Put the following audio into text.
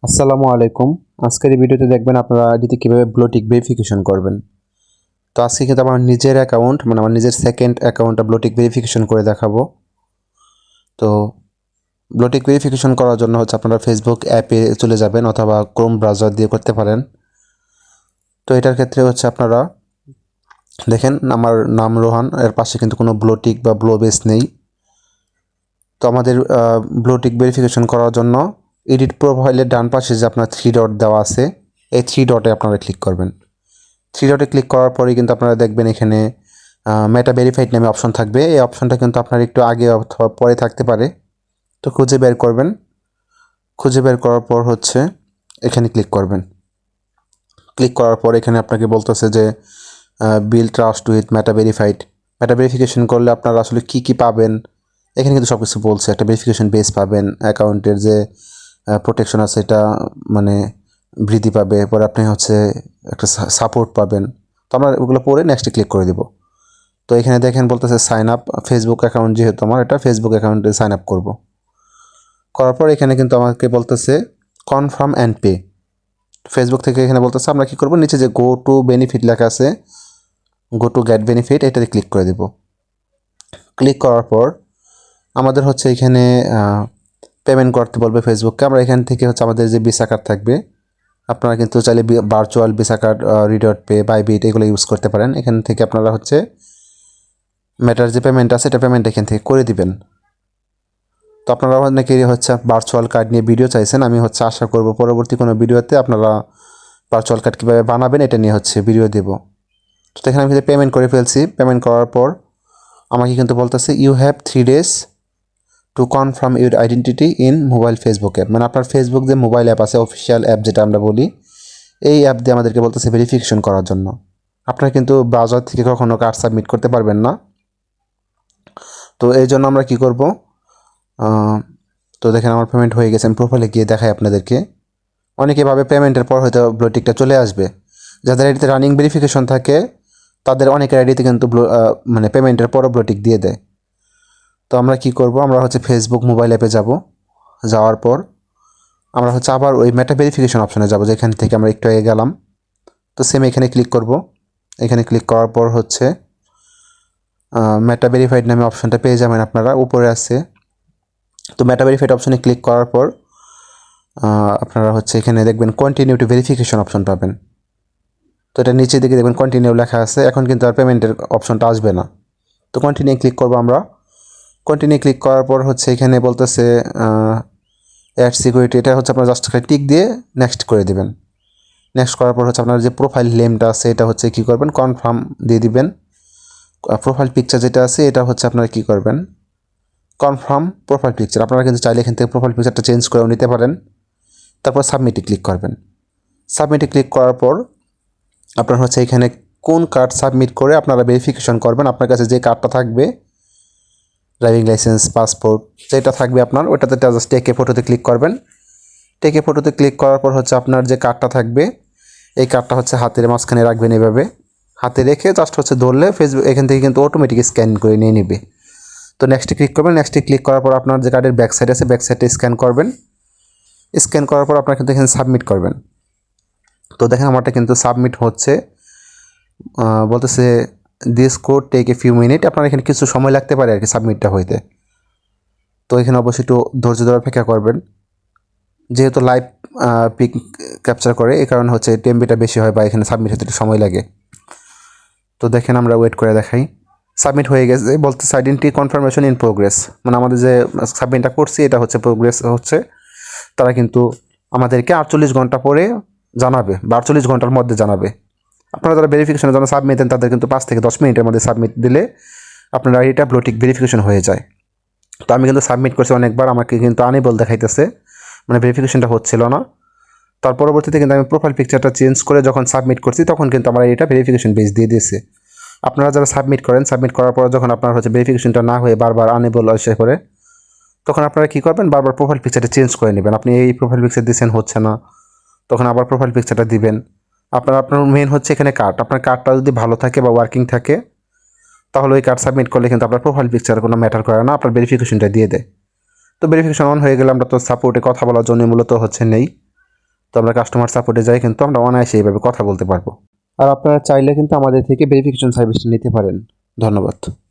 আসসালামু আলাইকুম। আজকের এই ভিডিওতে দেখবেন আপনারা আইডিতে কীভাবে ব্লু টিক ভেরিফিকেশন করবেন। তো আজকে কিন্তু আমার নিজের অ্যাকাউন্ট আমার নিজের সেকেন্ড অ্যাকাউন্টটা ব্লু টিক ভেরিফিকেশন করে দেখাবো। তো ব্লু টিক ভেরিফিকেশন করার জন্য আপনারা ফেসবুক অ্যাপে চলে যাবেন অথবা ক্রোম ব্রাউজার দিয়ে করতে পারেন। তো এটার ক্ষেত্রে আপনারা দেখেন আমার নাম রোহান, এর পাশে কিন্তু কোনো ব্লু টিক বা ব্লু বেস নেই। তো আমাদের ব্লু টিক ভেরিফিকেশন করার জন্য এডিট প্রোফাইলের ডান পাশে যে আপনার 3 ডট দেওয়া আছে, এই 3 ডটে আপনারা ক্লিক করবেন। 3 ডটে ক্লিক করার পরেই কিন্তু আপনারা দেখবেন এখানে মেটা ভেরিফাইড নামে অপশন থাকবে। এই অপশনটা কিন্তু আপনার একটু আগে অথবা পরে থাকতে পারে। তো খুঁজে বের করবেন। খুঁজে বের করার পর এখানে ক্লিক করবেন। ক্লিক করার পর এখানে আপনাকে বলতেছে যে build trust with Meta verified. Meta verification করলে আপনারা আসলে কী পাবেন এখানে কিন্তু সব কিছু বলছে। একটা ভেরিফিকেশন বেস পাবেন, অ্যাকাউন্টের যে প্রোটেকশন আছে এটা বৃদ্ধি পাবে, পরে আপনি একটা সাপোর্ট পাবেন। তো আমরা ওগুলো পরে নেক্সটে ক্লিক করে দিব। তো এখানে দেখেন বলতেছে সাইন আপ ফেসবুক অ্যাকাউন্ট, যেহেতু আমার এটা ফেসবুক অ্যাকাউন্টে সাইন আপ করবো। করার পর এখানে কিন্তু আমাকে বলতেছে কনফার্ম অ্যান্ড পে। ফেসবুক থেকে এখানে বলতেছে আমরা কী করবো, নিচে যে গো টু বেনিফিট লেখা আছে, গো টু গেট বেনিফিট, এটাতে ক্লিক করে দেব। ক্লিক করার পর আমাদের এখানে পেমেন্ট করতে বলবে ফেসবুককে। আমরা এখান থেকে আমাদের যে ভিসা কার্ড থাকবে, আপনারা কিন্তু চাইলে virtual Visa card, RedotPay, Bybit এগুলো ইউজ করতে পারেন। এখান থেকে আপনারা মেটার যে পেমেন্ট আছে এটা পেমেন্ট এখান থেকে করে দিবেন। তো আপনারা অনেকেই ভার্চুয়াল কার্ড নিয়ে ভিডিও চাইছেন। আমি আশা করব পরবর্তী কোনো ভিডিওতে আপনারা ভার্চুয়াল কার্ড কীভাবে বানাবেন এটা নিয়ে ভিডিও দেব। তো এখানে আমি কিন্তু পেমেন্ট করে ফেলছি। পেমেন্ট করার পর আমাকে কিন্তু বলতেছে you have 3 days to confirm your identity in mobile Facebook app. মানে আপনার ফেসবুক যে মোবাইল অ্যাপ আছে, অফিসিয়াল অ্যাপ যেটা আমরা বলি, এই অ্যাপ দিয়ে আমাদেরকে বলতেছে ভেরিফিকেশন করার জন্য। আপনারা কিন্তু ব্রাউজার থেকে কখনো কার্ড সাবমিট করতে পারবেন না। তো এই জন্য আমরা কী করব, তো দেখেন আমার পেমেন্ট হয়ে গেছে। আমি প্রোফাইলে গিয়ে দেখাই আপনাদেরকে। অনেকে ভাবে পেমেন্টের পর হয়তো ব্লু টিকটা চলে আসবে। যাদের আইডিতে রানিং ভেরিফিকেশন থাকে তাদের অনেকের আইডিতে কিন্তু পেমেন্টের পরও ব্লু টিক দিয়ে দেয়। তো আমরা কি করব, আমরা ফেসবুক মোবাইল অ্যাপে যাব। যাওয়ার পর আমরা আবার ওই মেটা ভেরিফিকেশন অপশনে যাব, যেখান থেকে আমরা একটু আগে গেলাম। তো সেম এখানে ক্লিক করব। এখানে ক্লিক করার পর মেটা ভেরিফাইড নামে অপশনটা পেয়ে যাবেন আপনারা, উপরে আছে। তো মেটা ভেরিফাইড অপশনে ক্লিক করার পর আপনারা এখানে দেখবেন কন্টিনিউ টু ভেরিফিকেশন অপশন পাবেন। তো এটা নিচের দিকে দেখবেন কন্টিনিউ লেখা আছে। এখন কিন্তু আর পেমেন্টের অপশনটা আসবে না। তো কন্টিনিউ ক্লিক করব আমরা। কন্টিনিউ ক্লিক করার পর এখানে বলতেছে অ্যাড সিকিউরিটি। এটা আপনার জাস্ট টিক দিয়ে নেক্সট করে দেবেন। নেক্সট করার পর আপনার যে প্রোফাইল নেমটা আছে এটা কী করবেন, কনফার্ম দিয়ে দিবেন। প্রোফাইল পিকচার যেটা আছে এটা আপনারা কী করবেন, কনফার্ম প্রোফাইল পিকচার। আপনারা কিন্তু চাইলে এখান থেকে প্রোফাইল পিকচারটা চেঞ্জ করেও নিতে পারেন। তারপর সাবমিটে ক্লিক করবেন। সাবমিটে ক্লিক করার পর আপনার এখানে কোন কার্ড সাবমিট করে আপনারা ভেরিফিকেশন করবেন, আপনার কাছে যে কার্ডটা থাকবে, ড্রাইভিং লাইসেন্স, পাসপোর্ট যেটা থাকবে আপনার, ওটাতে জাস্ট টেকে ফটোতে ক্লিক করবেন। টেকে ফটোতে ক্লিক করার পর আপনার যে কার্ডটা থাকবে, এই কার্ডটা হাতের মাঝখানে রাখবেন। এভাবে হাতে রেখে জাস্ট ধরলে ফেসবুক এখান থেকে কিন্তু অটোমেটিক স্ক্যান করে নিয়ে নেবে। তো নেক্সটে ক্লিক করবেন। নেক্সটে ক্লিক করার পর আপনার যে কার্ডের ব্যাক সাইড আছে, ব্যাক সাইডে স্ক্যান করবেন। স্ক্যান করার পর আপনার কিন্তু এখানে সাবমিট করবেন। তো দেখেন আমারটা কিন্তু সাবমিট বলতেছে this code take a few minute. আপনার এখানে কিছু সময় লাগতে পারে আর কি সাবমিটটা হইতে। তো এখানে অবশ্যই একটু ধৈর্য ধরে অপেক্ষা করবেন, যেহেতু লাইভ পিক ক্যাপচার করে এই কারণে টেম্পিটা বেশি হয় বা এখানে সাবমিট হতে একটু সময় লাগে। তো দেখেন আমরা ওয়েট করে দেখাই। সাবমিট হয়ে গেছে, বলতেছে আইডেন্টি কনফার্মেশন ইন প্রোগ্রেস। মানে আমাদের যে সাবমিটটা করছি এটা প্রোগ্রেস তারা কিন্তু আমাদেরকে 48 ঘন্টা পরে জানাবে বা 48 ঘন্টার মধ্যে জানাবে। আপনারা যারা ভেরিফিকেশনের জন্য সাবমিট দেন তাদের কিন্তু 5 থেকে 10 মিনিটের মধ্যে সাবমিট দিলে আপনার আইডিটা ব্লু টিক ভেরিফিকেশন হয়ে যায়। তো আমি কিন্তু সাবমিট করছি অনেকবার, আমাকে কিন্তু আনেবল দেখাইতেছে, মানে ভেরিফিকেশনটা হচ্ছিল না। তার পরবর্তীতে কিন্তু আমি প্রোফাইল পিকচারটা চেঞ্জ করে যখন সাবমিট করছি তখন কিন্তু আমার এটা ভেরিফিকেশন পেজ দিয়ে দিয়েছে। আপনারা যারা সাবমিট করেন, সাবমিট করার পর যখন আপনার ভেরিফিকেশনটা না হয়ে বারবার আনেবল এসে করে, তখন আপনারা কী করবেন, বারবার প্রোফাইল পিকচারটা চেঞ্জ করে নেবেন। আপনি এই প্রোফাইল পিকচার দিচ্ছেন হচ্ছে না, তখন আবার প্রোফাইল পিকচারটা দিবেন। আপনার মেন এখানে কার্ড, আপনার কার্ডটা যদি ভালো থাকে বা ওয়ার্কিং থাকে তাহলে ওই কার্ড সাবমিট করলে কিন্তু আপনার প্রোফাইল পিকচার কোনো ম্যাটার করে না, আপনার ভেরিফিকেশনটা দিয়ে দেয়। তো ভেরিফিকেশন অন হয়ে গেলে আমরা তো সাপোর্টে কথা বলার জন্য মূলত নেই। তো আমরা কাস্টমার সাপোর্টে যাই কিন্তু আমরা অনায়াসে এইভাবে কথা বলতে পারবো। আর আপনারা চাইলে কিন্তু আমাদের থেকে ভেরিফিকেশন সার্ভিসটা নিতে পারেন। ধন্যবাদ।